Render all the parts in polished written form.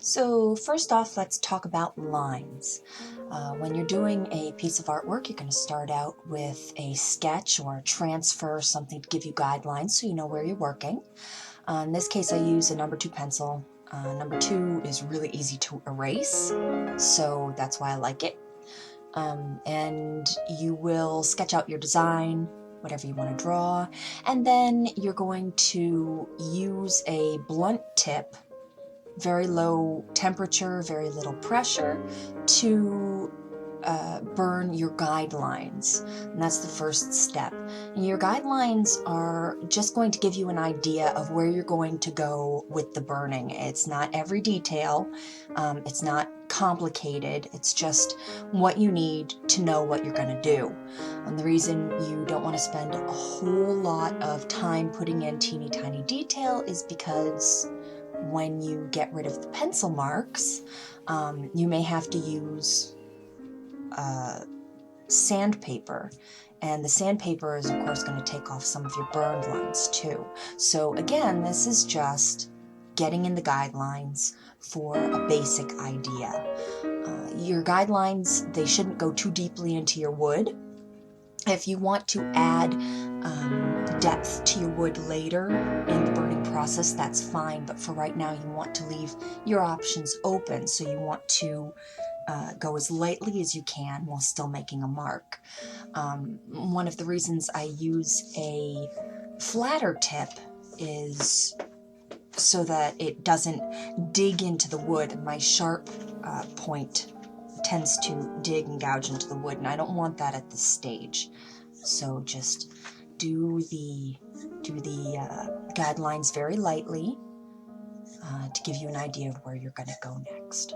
So first off, let's talk about lines. When you're doing a piece of artwork, you're going to start out with a sketch or a transfer, something to give you guidelines so you know where you're working. In this case, I use a number 2 pencil. Number 2 is really easy to erase, so that's why I like it. And you will sketch out your design, whatever you want to draw, and then you're going to use a blunt tip, very low temperature, very little pressure, to burn your guidelines. And that's the first step. And your guidelines are just going to give you an idea of where you're going to go with the burning. It's not every detail, it's not complicated, it's just what you need to know what you're going to do. And the reason you don't want to spend a whole lot of time putting in teeny tiny detail is because when you get rid of the pencil marks, you may have to use sandpaper, and the sandpaper is of course going to take off some of your burned lines too. So again, this is just getting in the guidelines for a basic idea. Your guidelines, they shouldn't go too deeply into your wood. If you want to add depth to your wood later in the burning process, that's fine, but for right now you want to leave your options open, so you want to go as lightly as you can while still making a mark. One of the reasons I use a flatter tip is so that it doesn't dig into the wood. My sharp point tends to dig and gouge into the wood, and I don't want that at this stage. So just do the guidelines very lightly to give you an idea of where you're going to go next.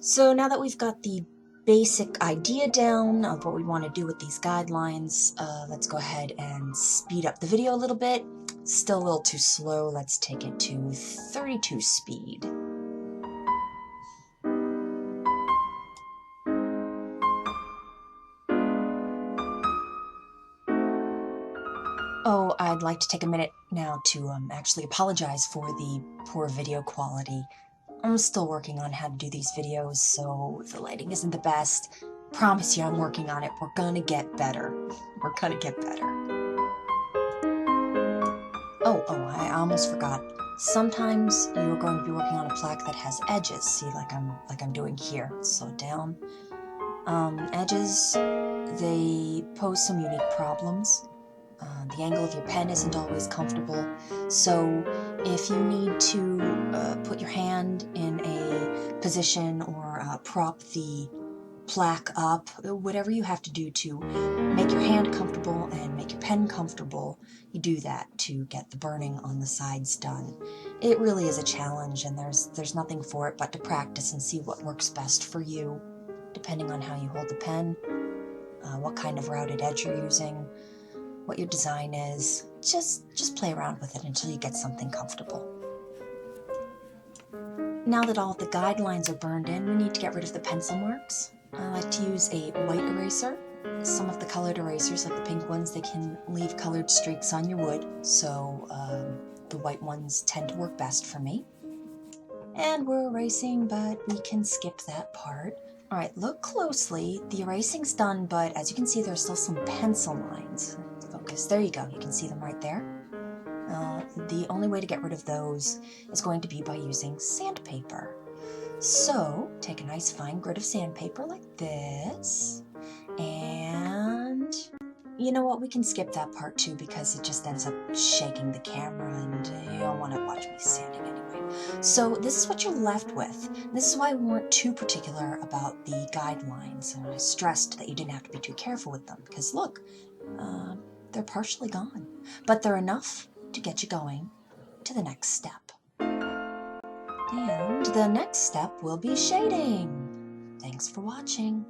So now that we've got the basic idea down of what we want to do with these guidelines, let's go ahead and speed up the video a little bit. Still a little too slow. Let's take it to 32 speed. Oh, I'd like to take a minute now to actually apologize for the poor video quality. I'm still working on how to do these videos, so the lighting isn't the best. Promise you I'm working on it. We're gonna get better. We're gonna get better. Oh, I almost forgot. Sometimes you're going to be working on a plaque that has edges. See, like I'm doing here. Slow down. Edges, they pose some unique problems. The angle of your pen isn't always comfortable, so if you need to put your hand in a position or prop the plaque up, whatever you have to do to make your hand comfortable and make your pen comfortable, you do that to get the burning on the sides done. It really is a challenge, and there's nothing for it but to practice and see what works best for you, depending on how you hold the pen, what kind of routed edge you're using, what your design is. Just play around with it until you get something comfortable. Now that all the guidelines are burned in, we need to get rid of the pencil marks. I like to use a white eraser. Some of the colored erasers, like the pink ones, they can leave colored streaks on your wood, so the white ones tend to work best for me. And we're erasing, but we can skip that part. Alright, look closely. The erasing's done, but as you can see, there's still some pencil lines. Focus. There you go. You can see them right there. The only way to get rid of those is going to be by using sandpaper. So, take a nice fine grit of sandpaper like this, and you know what, we can skip that part too because it just ends up shaking the camera and you don't want to watch me sanding anyway. So this is what you're left with. This is why we weren't too particular about the guidelines, and I stressed that you didn't have to be too careful with them because look, they're partially gone, but they're enough to get you going to the next step. And the next step will be shading. Thanks for watching.